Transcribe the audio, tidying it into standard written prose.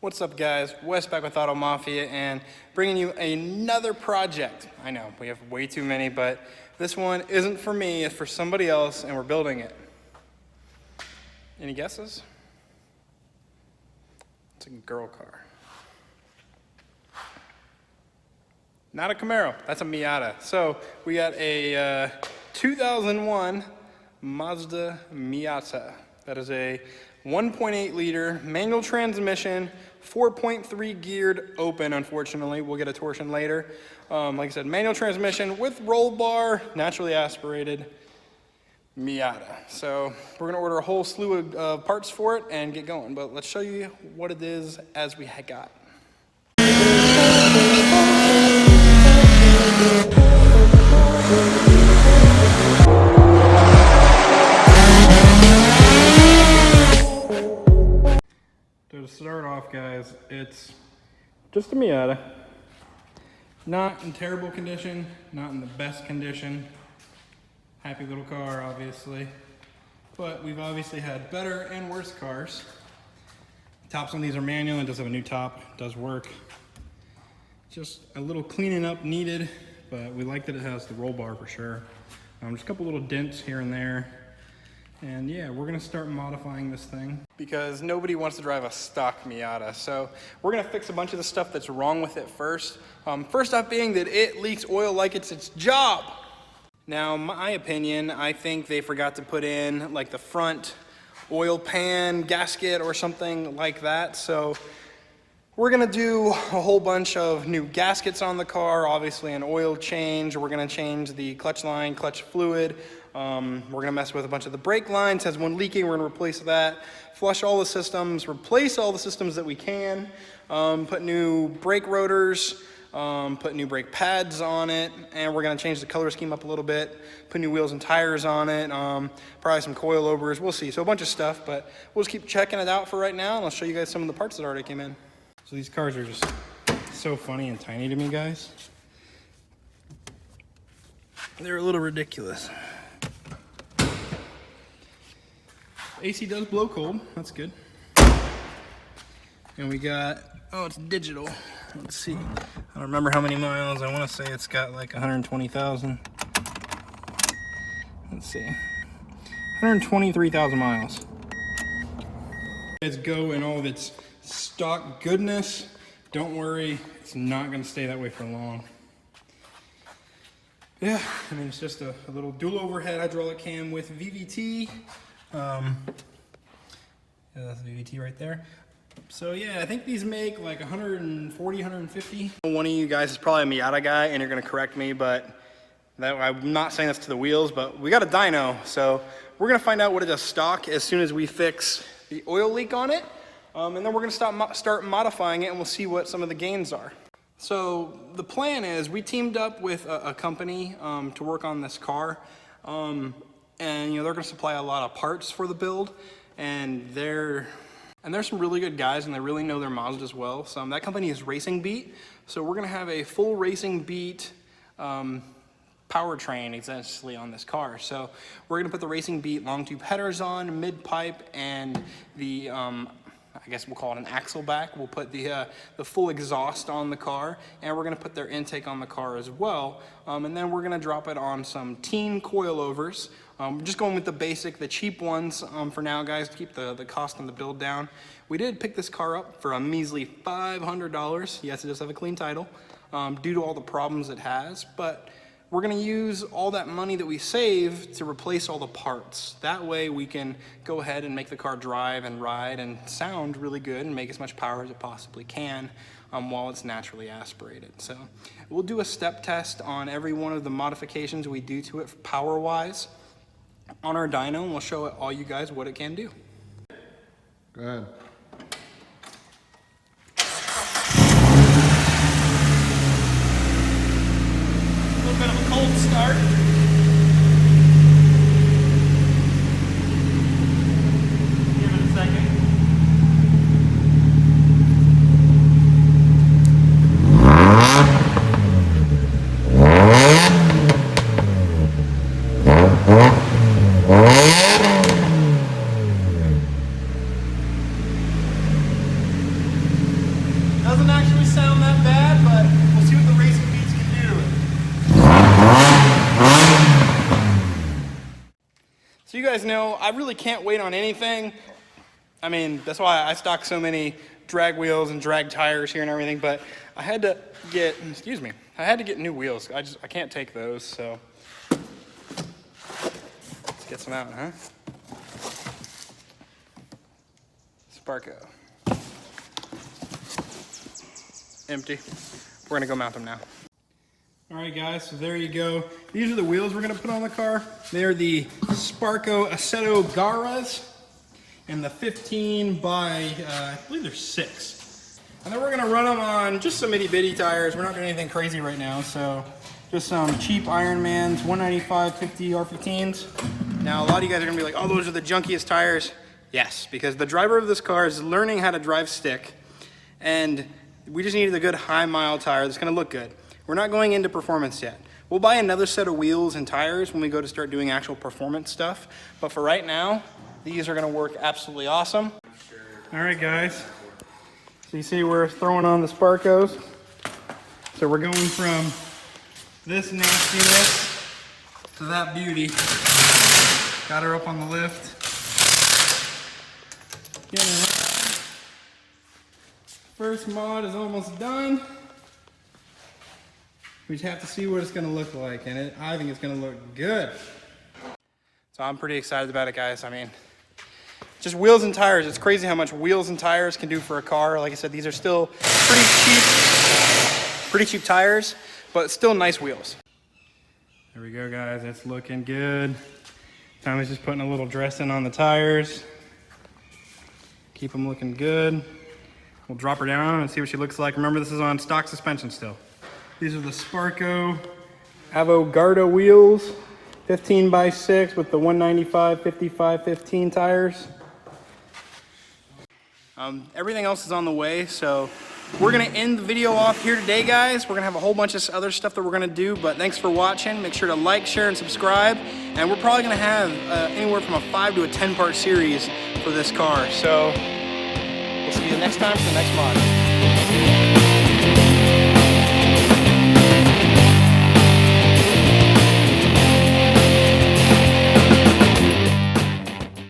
What's up, guys? Wes back with Auto Mafia and bringing you another project. I know, we have way too many, but this one isn't for me, it's for somebody else, and we're building it. Any guesses? It's a girl car. Not a Camaro, that's a Miata. So we got a 2001 Mazda Miata. That is a 1.8 liter manual transmission, 4.3 geared open, unfortunately. We'll get a torsion later. Like I said, manual transmission with roll bar, naturally aspirated Miata. So we're gonna order a whole slew of parts for it and get going, but let's show you what it is as we got. So to start off, guys, it's just a Miata. Not in terrible condition, not in the best condition. Happy little car, obviously. But we've obviously had better and worse cars. Tops on these are manual, and does have a new top, it does work. Just a little cleaning up needed, but we like that it has the roll bar for sure. Just a couple little dents here and there. And yeah, we're gonna start modifying this thing because nobody wants to drive a stock Miata. So we're gonna fix a bunch of the stuff that's wrong with it first. First off being that it leaks oil like it's its job. Now, my opinion, I think they forgot to put in like the front oil pan gasket or something like that. So we're gonna do a whole bunch of new gaskets on the car, obviously an oil change. We're gonna change the clutch line, clutch fluid. We're gonna mess with a bunch of the brake lines. Has one leaking, we're gonna replace that. Flush all the systems, replace all the systems that we can. Put new brake rotors, put new brake pads on it, and we're gonna change the color scheme up a little bit. Put new wheels and tires on it, probably some coilovers, we'll see. So a bunch of stuff, but we'll just keep checking it out for right now, and I'll show you guys some of the parts that already came in. So these cars are just so funny and tiny to me, guys. They're a little ridiculous. AC does blow cold, that's good. And we got, oh, it's digital. Let's see, I don't remember how many miles. I wanna say it's got like 120,000. Let's see, 123,000 miles. Let's go in all of its stock goodness. Don't worry, it's not gonna stay that way for long. Yeah, I mean, it's just a little dual overhead hydraulic cam with VVT. Yeah, that's VVT right there. So yeah, I think these make like 140, 150. One of you guys is probably a Miata guy and you're gonna correct me, but I'm not saying this to the wheels, but we got a dyno. So we're gonna find out what it does stock as soon as we fix the oil leak on it. And then we're gonna start modifying it and we'll see what some of the gains are. So the plan is we teamed up with a company to work on this car. And you know, they're gonna supply a lot of parts for the build, and they're some really good guys and they really know their Mazda as well. So that company is Racing Beat. So we're gonna have a full Racing Beat powertrain essentially on this car. So we're gonna put the Racing Beat long tube headers on, mid pipe, and the I guess we'll call it an axle back. We'll put the full exhaust on the car, and we're gonna put their intake on the car as well. And then we're gonna drop it on some teen coilovers. We're just going with the basic, the cheap ones for now, guys, to keep the cost on the build down. We did pick this car up for a measly $500. Yes, it does have a clean title due to all the problems it has, but we're gonna use all that money that we save to replace all the parts. That way we can go ahead and make the car drive and ride and sound really good and make as much power as it possibly can while it's naturally aspirated. So we'll do a step test on every one of the modifications we do to it power-wise on our dyno, and we'll show all you guys what it can do. Go ahead. Bit of a cold start. Give it a second. doesn't actually sound that bad, but we'll see what the racing beats can do. So you guys know, I really can't wait on anything. I mean, that's why I stock so many drag wheels and drag tires here and everything, but I had to get, I had to get new wheels. I can't take those, so let's get some out, huh? Sparco. Empty. We're gonna go mount them now. All right, guys, so there you go. These are the wheels we're gonna put on the car. They're the Sparco Assetto Garas and the 15 by, I believe they're 6. And then we're gonna run them on just some itty bitty tires. We're not doing anything crazy right now, so just some cheap IronMans, 195 50 R15s. Now, a lot of you guys are gonna be like, oh, those are the junkiest tires. Yes, because the driver of this car is learning how to drive stick, and we just needed a good high mile tire that's gonna look good. We're not going into performance yet. We'll buy another set of wheels and tires when we go to start doing actual performance stuff. But for right now, these are gonna work absolutely awesome. All right, guys. So you see we're throwing on the Sparcos. So we're going from this nastiness to that beauty. Got her up on the lift. Getting her on. First mod is almost done. We just have to see what it's gonna look like, and I think it's gonna look good. So I'm pretty excited about it, guys. I mean, just wheels and tires. It's crazy how much wheels and tires can do for a car. Like I said, these are still pretty cheap tires, but still nice wheels. There we go, guys. It's looking good. Tommy's just putting a little dressing on the tires. Keep them looking good. We'll drop her down and see what she looks like. Remember, this is on stock suspension still. These are the Sparco Avogadro wheels, 15 by 6 with the 195 55 15 tires. Everything else is on the way, so we're gonna end the video off here today, guys. We're gonna have a whole bunch of other stuff that we're gonna do, but thanks for watching. Make sure to like, share, and subscribe. And we're probably gonna have anywhere from a 5 to a 10-part series for this car. So we'll see you next time for the next mod.